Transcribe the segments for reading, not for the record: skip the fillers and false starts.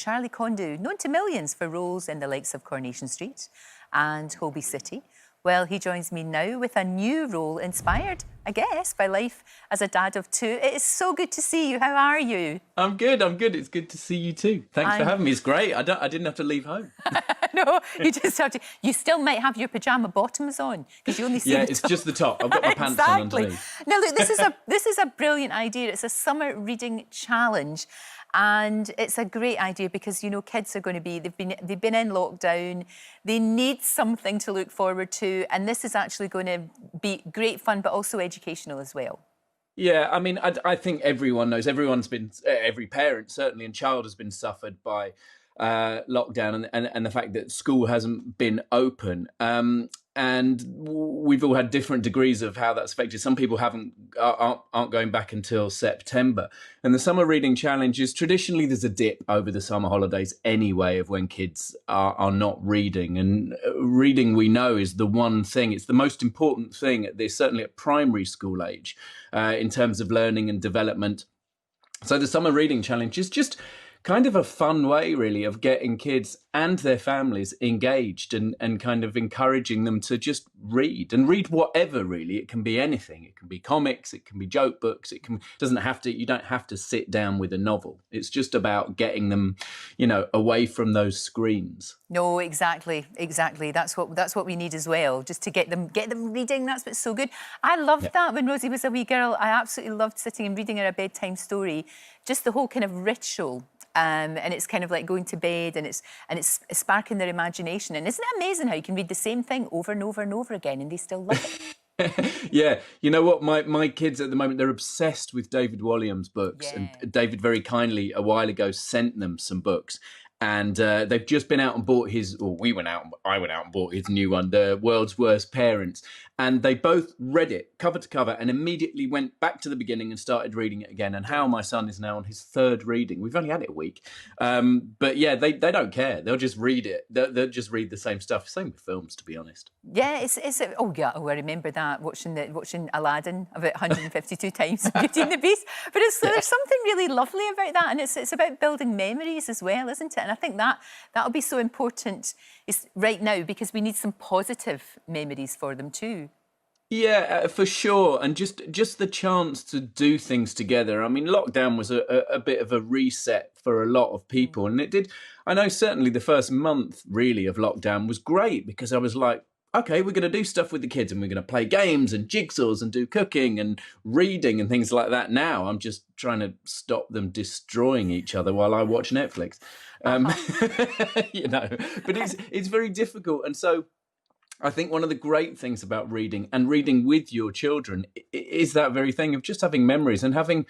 Charlie Condou, known to millions for roles in the likes of Coronation Street and Holby City. Well, he joins me now with a new role inspired, I guess, by life as a dad of two. It is so good to see you. How are you? I'm good. It's good to see you too. Thanks for having me. It's great. I didn't have to leave home. No, you just have to. You still might have your pyjama bottoms on because you only see the it's top. just the top. I've got my pants on underneath. Now look, this is a brilliant idea. It's a summer reading challenge. And it's a great idea because, you know, kids are going to be, they've been in lockdown, they need something to look forward to, and this is actually going to be great fun, but also educational as well. Yeah, I mean, I think everyone knows, every parent certainly and child has been suffered by lockdown and the fact that school hasn't been open. And we've all had different degrees of how that's affected. Some people aren't going back until September. And the Summer Reading Challenge is traditionally there's a dip over the summer holidays anyway of when kids are not reading. And reading, we know, is the one thing. It's the most important thing certainly at primary school age in terms of learning and development. So the Summer Reading Challenge is just kind of a fun way, really, of getting kids and their families engaged and kind of encouraging them to just read and read whatever, really. It can be anything. It can be comics. It can be joke books. You don't have to sit down with a novel. It's just about getting them, you know, away from those screens. No, exactly. That's what we need as well, just to get them reading. That's what's so good. I loved that when Rosie was a wee girl. I absolutely loved sitting and reading her a bedtime story. Just the whole kind of ritual. And it's kind of like going to bed and it's sparking their imagination. And isn't it amazing how you can read the same thing over and over and over again and they still love it? Yeah, you know what? My kids at the moment, they're obsessed with David Walliams' books. Yeah. And David very kindly a while ago sent them some books. And they've just been out and bought I went out and bought his new one, The World's Worst Parents. And they both read it cover to cover and immediately went back to the beginning and started reading it again. And how my son is now on his third reading. We've only had it a week. But yeah, they don't care. They'll just read it. They'll just read the same stuff. Same with films, to be honest. Yeah, I remember that, watching Aladdin about 152 times, Beauty and the Beast. But there's something really lovely about that. And it's about building memories as well, isn't it? And I think that'll be so important right now because we need some positive memories for them too. Yeah, for sure. And just the chance to do things together. I mean, lockdown was a bit of a reset for a lot of people. And it did. I know certainly the first month really of lockdown was great because I was like, OK, we're going to do stuff with the kids and we're going to play games and jigsaws and do cooking and reading and things like that. Now I'm just trying to stop them destroying each other while I watch Netflix. You know, but it's very difficult. And so I think one of the great things about reading and reading with your children is that very thing of just having memories and having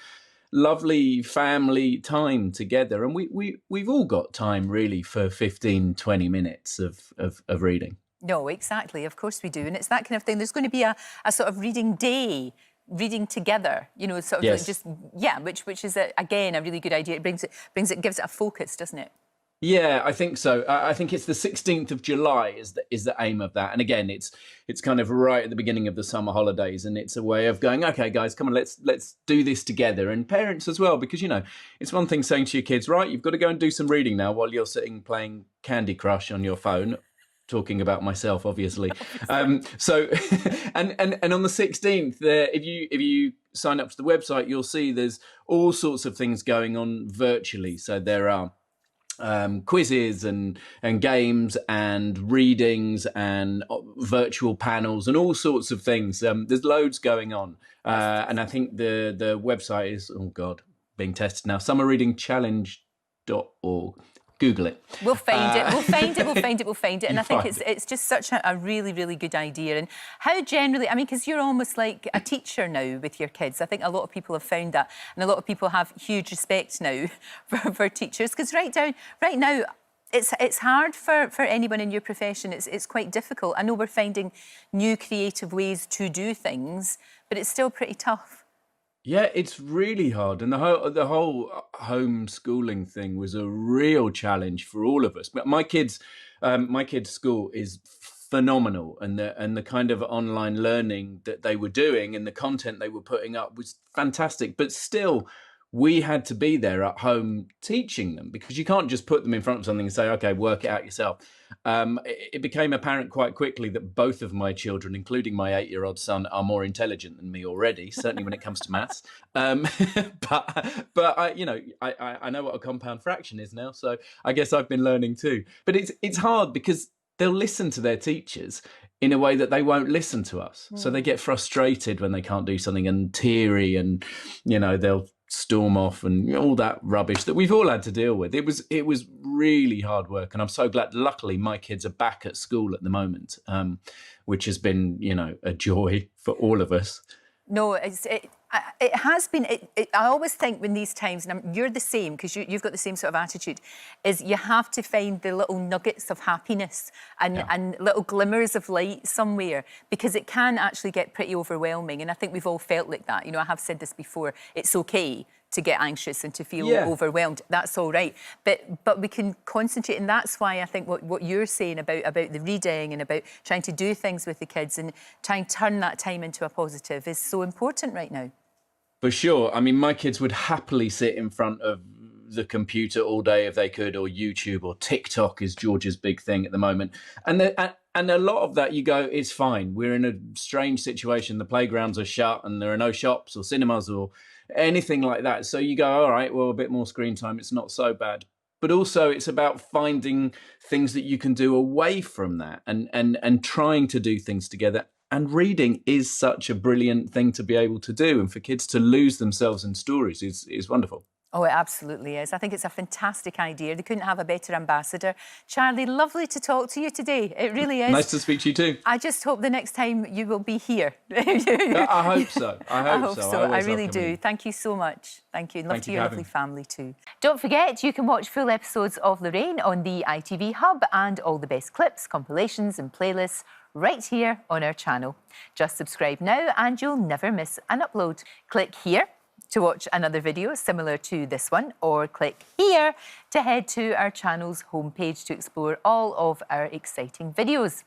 lovely family time together. And we've all got time really for 15, 20 minutes of reading. No, exactly. Of course we do. And it's that kind of thing. There's going to be a sort of reading day, reading together, you know, sort of yes. Which is, again, a really good idea. It gives it a focus, doesn't it? Yeah, I think so. I think it's the 16th of July is the aim of that. And again, it's kind of right at the beginning of the summer holidays. And it's a way of going, OK, guys, come on, let's do this together. And parents as well, because, you know, it's one thing saying to your kids, right, you've got to go and do some reading now while you're sitting playing Candy Crush on your phone. Talking about myself, obviously. So, and on the 16th, if you sign up to the website, you'll see there's all sorts of things going on virtually. So there are quizzes and games and readings and virtual panels and all sorts of things. There's loads going on. And I think the website is, being tested now, summerreadingchallenge.org. Google it. We'll find it. And I think it's just such a really, really good idea. And how generally, I mean, because you're almost like a teacher now with your kids. I think a lot of people have found that. And a lot of people have huge respect now for teachers. Because right now, it's hard for anyone in your profession. It's quite difficult. I know we're finding new creative ways to do things, but it's still pretty tough. Yeah, it's really hard. And the whole homeschooling thing was a real challenge for all of us. But my kids' school is phenomenal. And the kind of online learning that they were doing and the content they were putting up was fantastic. But still, we had to be there at home teaching them, because you can't just put them in front of something and say, okay, work it out yourself. It became apparent quite quickly that both of my children, including my 8-year-old son, are more intelligent than me already, certainly when it comes to maths. But I know what a compound fraction is now, so I guess I've been learning too. But it's hard because they'll listen to their teachers in a way that they won't listen to us. So they get frustrated when they can't do something and teary, and, they'll storm off and all that rubbish that we've all had to deal with. It was really hard work, and I'm so glad. Luckily, my kids are back at school at the moment, which has been, a joy for all of us. No, it has been. I always think when these times, and you're the same, because you've got the same sort of attitude, is you have to find the little nuggets of happiness and little glimmers of light somewhere, because it can actually get pretty overwhelming. And I think we've all felt like that. I have said this before. It's okay to get anxious and to feel overwhelmed. That's all right. But we can concentrate, and that's why I think what you're saying about the reading and about trying to do things with the kids and trying to turn that time into a positive is so important right now. For sure. I mean, my kids would happily sit in front of the computer all day if they could, or YouTube, or TikTok is George's big thing at the moment. And a lot of that, you go, it's fine. We're in a strange situation. The playgrounds are shut and there are no shops or cinemas or anything like that. So you go, all right, well, a bit more screen time, it's not so bad. But also it's about finding things that you can do away from that and trying to do things together. And reading is such a brilliant thing to be able to do. And for kids to lose themselves in stories is wonderful. Oh, it absolutely is. I think it's a fantastic idea. They couldn't have a better ambassador. Charlie, lovely to talk to you today. It really is. Nice to speak to you too. I just hope the next time you will be here. I hope so. I hope so. I really do. Thank you so much. Thank you. And love to your lovely family too. Don't forget, you can watch full episodes of Lorraine on the ITV Hub, and all the best clips, compilations and playlists right here on our channel. Just subscribe now and you'll never miss an upload. Click here to watch another video similar to this one, or click here to head to our channel's homepage to explore all of our exciting videos.